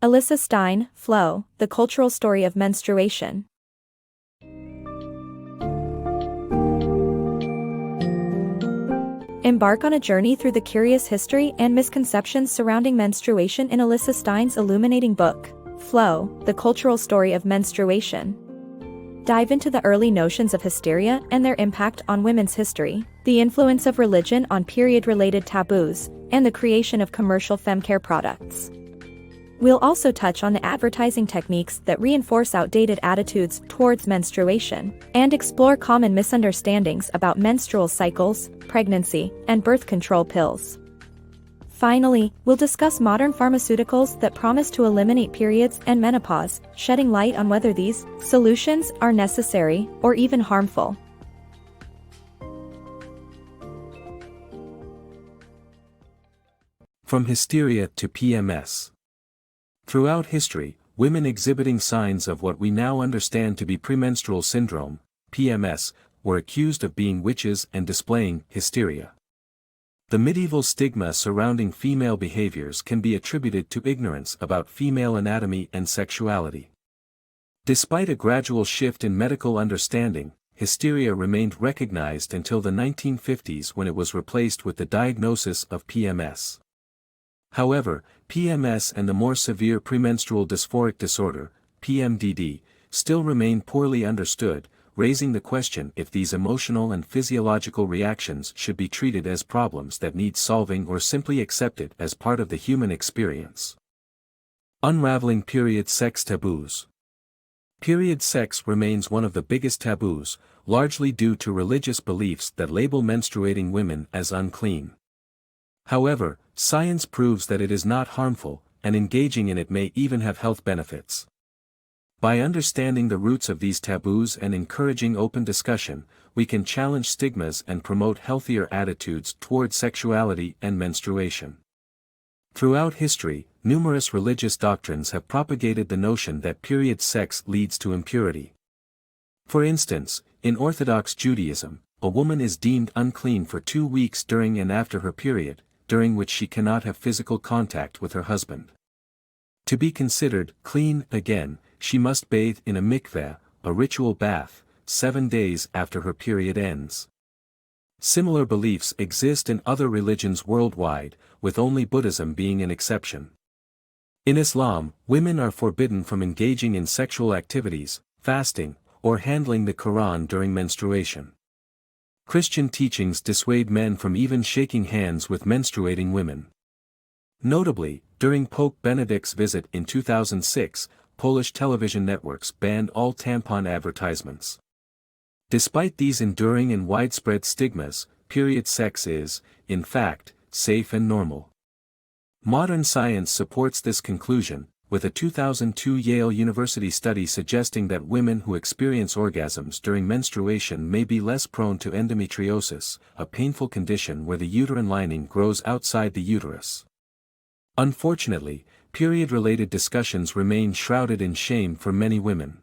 Elissa Stein, Flow, The Cultural Story of Menstruation. Embark on a journey through the curious history and misconceptions surrounding menstruation in Elissa Stein's illuminating book, Flow, The Cultural Story of Menstruation. Dive into the early notions of hysteria and their impact on women's history, the influence of religion on period-related taboos, and the creation of commercial femcare products. We'll also touch on the advertising techniques that reinforce outdated attitudes towards menstruation, and explore common misunderstandings about menstrual cycles, pregnancy, and birth control pills. Finally, we'll discuss modern pharmaceuticals that promise to eliminate periods and menopause, shedding light on whether these solutions are necessary or even harmful. From hysteria to PMS. Throughout history, women exhibiting signs of what we now understand to be premenstrual syndrome, PMS, were accused of being witches and displaying hysteria. The medieval stigma surrounding female behaviors can be attributed to ignorance about female anatomy and sexuality. Despite a gradual shift in medical understanding, hysteria remained recognized until the 1950s when it was replaced with the diagnosis of PMS. However, PMS and the more severe premenstrual dysphoric disorder, PMDD, still remain poorly understood, raising the question if these emotional and physiological reactions should be treated as problems that need solving or simply accepted as part of the human experience. Unraveling period sex taboos. Period sex remains one of the biggest taboos, largely due to religious beliefs that label menstruating women as unclean. However, science proves that it is not harmful, and engaging in it may even have health benefits. By understanding the roots of these taboos and encouraging open discussion, we can challenge stigmas and promote healthier attitudes toward sexuality and menstruation. Throughout history, numerous religious doctrines have propagated the notion that period sex leads to impurity. For instance, in Orthodox Judaism, a woman is deemed unclean for 2 weeks during and after her period, during which she cannot have physical contact with her husband. To be considered clean again, she must bathe in a mikveh, a ritual bath, 7 days after her period ends. Similar beliefs exist in other religions worldwide, with only Buddhism being an exception. In Islam, women are forbidden from engaging in sexual activities, fasting, or handling the Quran during menstruation. Christian teachings dissuade men from even shaking hands with menstruating women. Notably, during Pope Benedict's visit in 2006, Polish television networks banned all tampon advertisements. Despite these enduring and widespread stigmas, period sex is, in fact, safe and normal. Modern science supports this conclusion, with a 2002 Yale University study suggesting that women who experience orgasms during menstruation may be less prone to endometriosis, a painful condition where the uterine lining grows outside the uterus. Unfortunately, period-related discussions remain shrouded in shame for many women.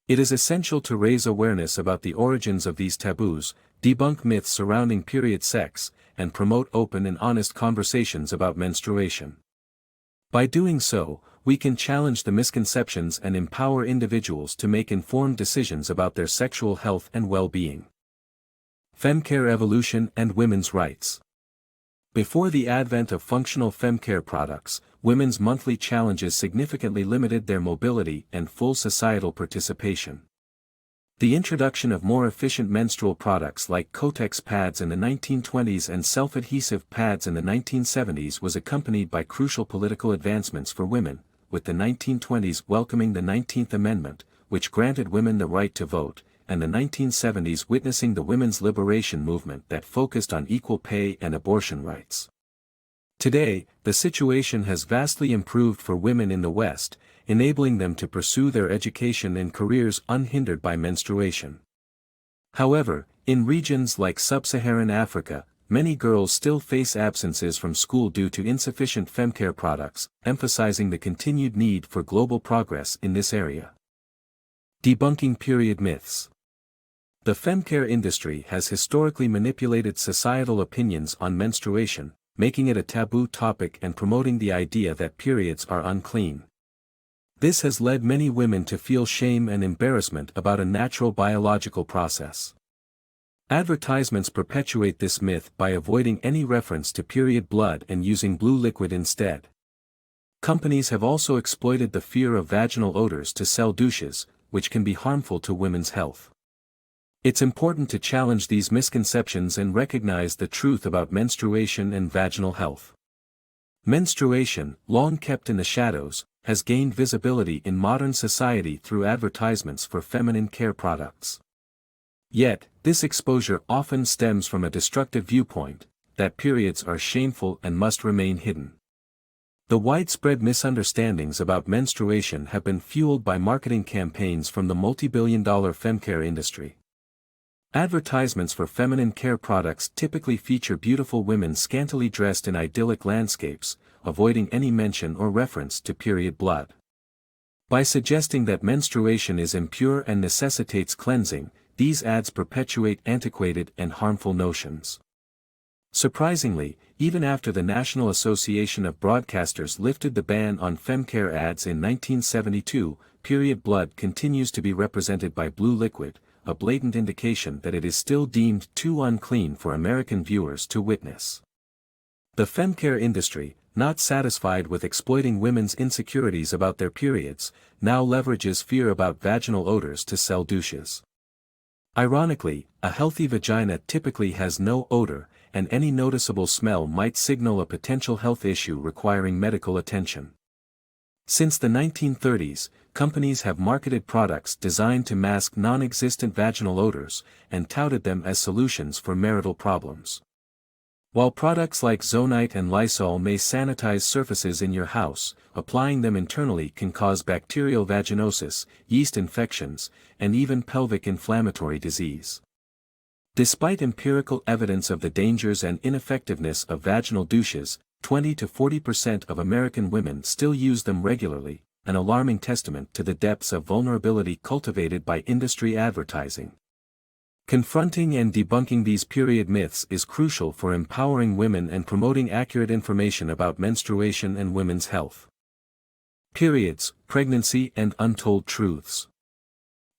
It is essential to raise awareness about the origins of these taboos, debunk myths surrounding period sex, and promote open and honest conversations about menstruation. By doing so, we can challenge the misconceptions and empower individuals to make informed decisions about their sexual health and well-being. Femcare evolution and women's rights. Before the advent of functional femcare products, women's monthly challenges significantly limited their mobility and full societal participation. The introduction of more efficient menstrual products like Kotex pads in the 1920s and self-adhesive pads in the 1970s was accompanied by crucial political advancements for women, with the 1920s welcoming the 19th Amendment, which granted women the right to vote, and the 1970s witnessing the women's liberation movement that focused on equal pay and abortion rights. Today, the situation has vastly improved for women in the West, enabling them to pursue their education and careers unhindered by menstruation. However, in regions like sub-Saharan Africa, many girls still face absences from school due to insufficient femcare products, emphasizing the continued need for global progress in this area. Debunking period myths. The femcare industry has historically manipulated societal opinions on menstruation, making it a taboo topic and promoting the idea that periods are unclean. This has led many women to feel shame and embarrassment about a natural biological process. Advertisements perpetuate this myth by avoiding any reference to period blood and using blue liquid instead. Companies have also exploited the fear of vaginal odors to sell douches, which can be harmful to women's health. It's important to challenge these misconceptions and recognize the truth about menstruation and vaginal health. Menstruation, long kept in the shadows, has gained visibility in modern society through advertisements for feminine care products. Yet, this exposure often stems from a destructive viewpoint, that periods are shameful and must remain hidden. The widespread misunderstandings about menstruation have been fueled by marketing campaigns from the multi-billion-dollar Femcare industry. Advertisements for feminine care products typically feature beautiful women scantily dressed in idyllic landscapes, avoiding any mention or reference to period blood. By suggesting that menstruation is impure and necessitates cleansing, these ads perpetuate antiquated and harmful notions. Surprisingly, even after the National Association of Broadcasters lifted the ban on Femcare ads in 1972, period blood continues to be represented by blue liquid, a blatant indication that it is still deemed too unclean for American viewers to witness. The Femcare industry, not satisfied with exploiting women's insecurities about their periods, now leverages fear about vaginal odors to sell douches. Ironically, a healthy vagina typically has no odor, and any noticeable smell might signal a potential health issue requiring medical attention. Since the 1930s, companies have marketed products designed to mask non-existent vaginal odors, and touted them as solutions for marital problems. While products like Zonite and Lysol may sanitize surfaces in your house, applying them internally can cause bacterial vaginosis, yeast infections, and even pelvic inflammatory disease. Despite empirical evidence of the dangers and ineffectiveness of vaginal douches, 20 to 40% of American women still use them regularly, an alarming testament to the depths of vulnerability cultivated by industry advertising. Confronting and debunking these period myths is crucial for empowering women and promoting accurate information about menstruation and women's health. Periods, pregnancy and untold truths.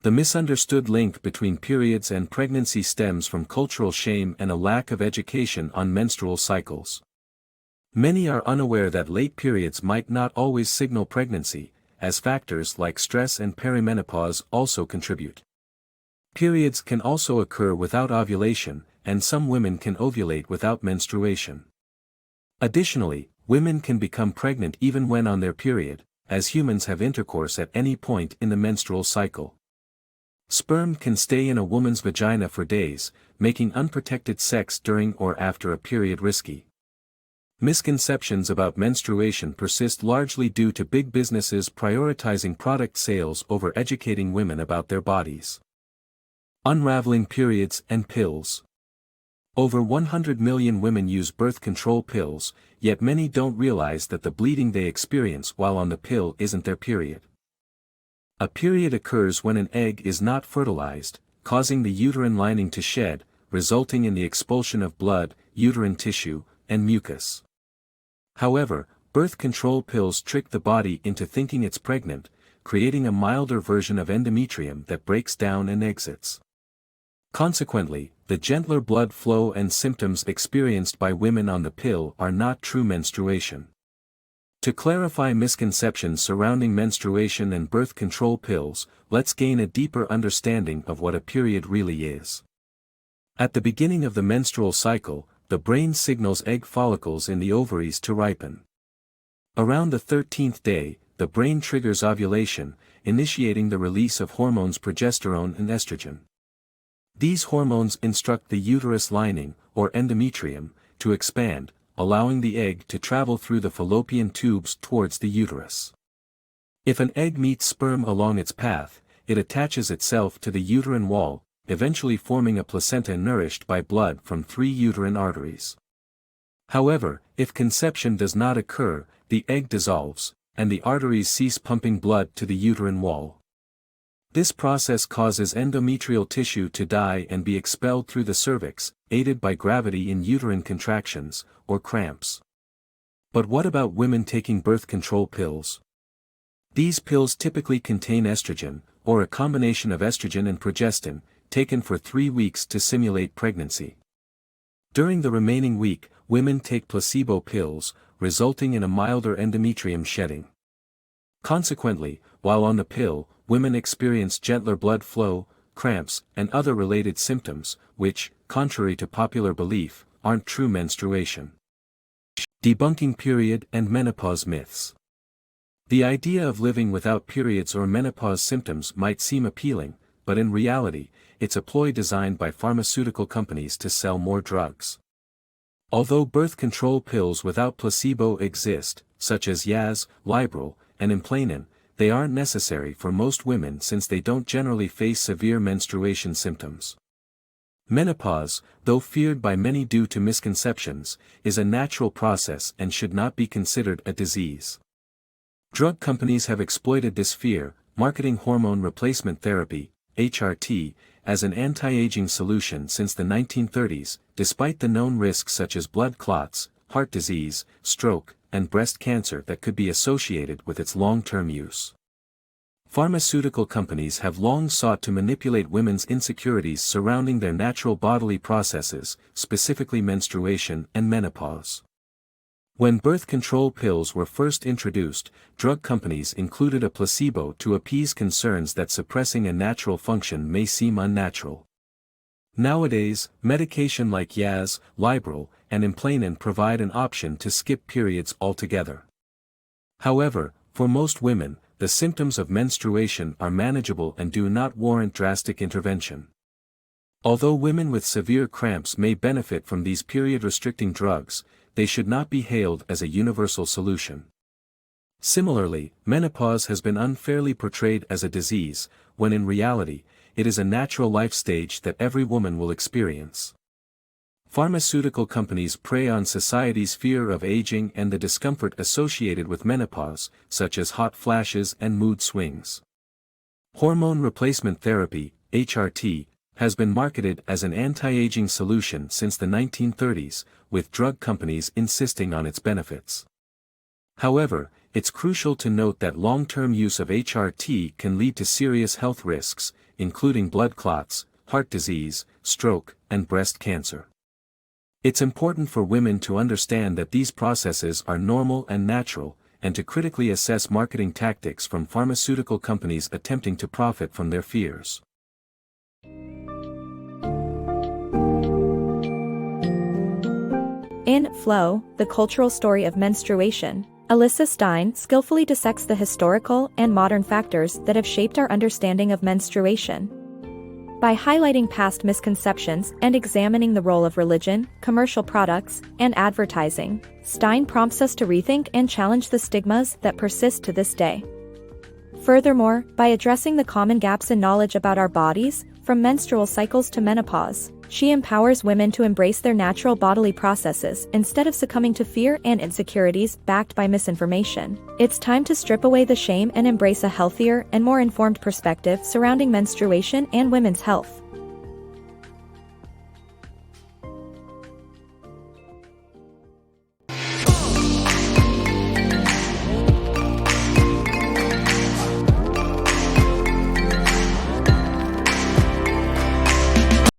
The misunderstood link between periods and pregnancy stems from cultural shame and a lack of education on menstrual cycles. Many are unaware that late periods might not always signal pregnancy, as factors like stress and perimenopause also contribute. Periods can also occur without ovulation, and some women can ovulate without menstruation. Additionally, women can become pregnant even when on their period, as humans have intercourse at any point in the menstrual cycle. Sperm can stay in a woman's vagina for days, making unprotected sex during or after a period risky. Misconceptions about menstruation persist largely due to big businesses prioritizing product sales over educating women about their bodies. Unraveling periods and pills. Over 100 million women use birth control pills, yet many don't realize that the bleeding they experience while on the pill isn't their period. A period occurs when an egg is not fertilized, causing the uterine lining to shed, resulting in the expulsion of blood, uterine tissue, and mucus. However, birth control pills trick the body into thinking it's pregnant, creating a milder version of endometrium that breaks down and exits. Consequently, the gentler blood flow and symptoms experienced by women on the pill are not true menstruation. To clarify misconceptions surrounding menstruation and birth control pills, let's gain a deeper understanding of what a period really is. At the beginning of the menstrual cycle, the brain signals egg follicles in the ovaries to ripen. Around the 13th day, the brain triggers ovulation, initiating the release of hormones progesterone and estrogen. These hormones instruct the uterus lining, or endometrium, to expand, allowing the egg to travel through the fallopian tubes towards the uterus. If an egg meets sperm along its path, it attaches itself to the uterine wall, eventually forming a placenta nourished by blood from 3 uterine arteries. However, if conception does not occur, the egg dissolves, and the arteries cease pumping blood to the uterine wall. This process causes endometrial tissue to die and be expelled through the cervix, aided by gravity in uterine contractions, or cramps. But what about women taking birth control pills? These pills typically contain estrogen, or a combination of estrogen and progestin, taken for 3 weeks to simulate pregnancy. During the remaining week, women take placebo pills, resulting in a milder endometrium shedding. Consequently, while on the pill, women experience gentler blood flow, cramps, and other related symptoms, which, contrary to popular belief, aren't true menstruation. Debunking period and menopause myths. The idea of living without periods or menopause symptoms might seem appealing, but in reality, it's a ploy designed by pharmaceutical companies to sell more drugs. Although birth control pills without placebo exist, such as Yaz, Librel, and Implanon, they aren't necessary for most women since they don't generally face severe menstruation symptoms. Menopause, though feared by many due to misconceptions, is a natural process and should not be considered a disease. Drug companies have exploited this fear, marketing hormone replacement therapy, HRT, as an anti-aging solution since the 1930s, despite the known risks such as blood clots, heart disease, stroke, and breast cancer that could be associated with its long-term use. Pharmaceutical companies have long sought to manipulate women's insecurities surrounding their natural bodily processes, specifically menstruation and menopause. When birth control pills were first introduced, drug companies included a placebo to appease concerns that suppressing a natural function may seem unnatural. Nowadays, medication like Yaz, Librel, and Implanon provide an option to skip periods altogether. However, for most women, the symptoms of menstruation are manageable and do not warrant drastic intervention. Although women with severe cramps may benefit from these period-restricting drugs, they should not be hailed as a universal solution. Similarly, menopause has been unfairly portrayed as a disease, when in reality, it is a natural life stage that every woman will experience. Pharmaceutical companies prey on society's fear of aging and the discomfort associated with menopause, such as hot flashes and mood swings. Hormone replacement therapy, HRT, has been marketed as an anti-aging solution since the 1930s, with drug companies insisting on its benefits. However, it's crucial to note that long-term use of HRT can lead to serious health risks, including blood clots, heart disease, stroke, and breast cancer. It's important for women to understand that these processes are normal and natural, and to critically assess marketing tactics from pharmaceutical companies attempting to profit from their fears. In Flow, The Cultural Story of Menstruation, Elissa Stein skillfully dissects the historical and modern factors that have shaped our understanding of menstruation. By highlighting past misconceptions and examining the role of religion, commercial products, and advertising, Stein prompts us to rethink and challenge the stigmas that persist to this day. Furthermore, by addressing the common gaps in knowledge about our bodies, from menstrual cycles to menopause, she empowers women to embrace their natural bodily processes instead of succumbing to fear and insecurities backed by misinformation. It's time to strip away the shame and embrace a healthier and more informed perspective surrounding menstruation and women's health.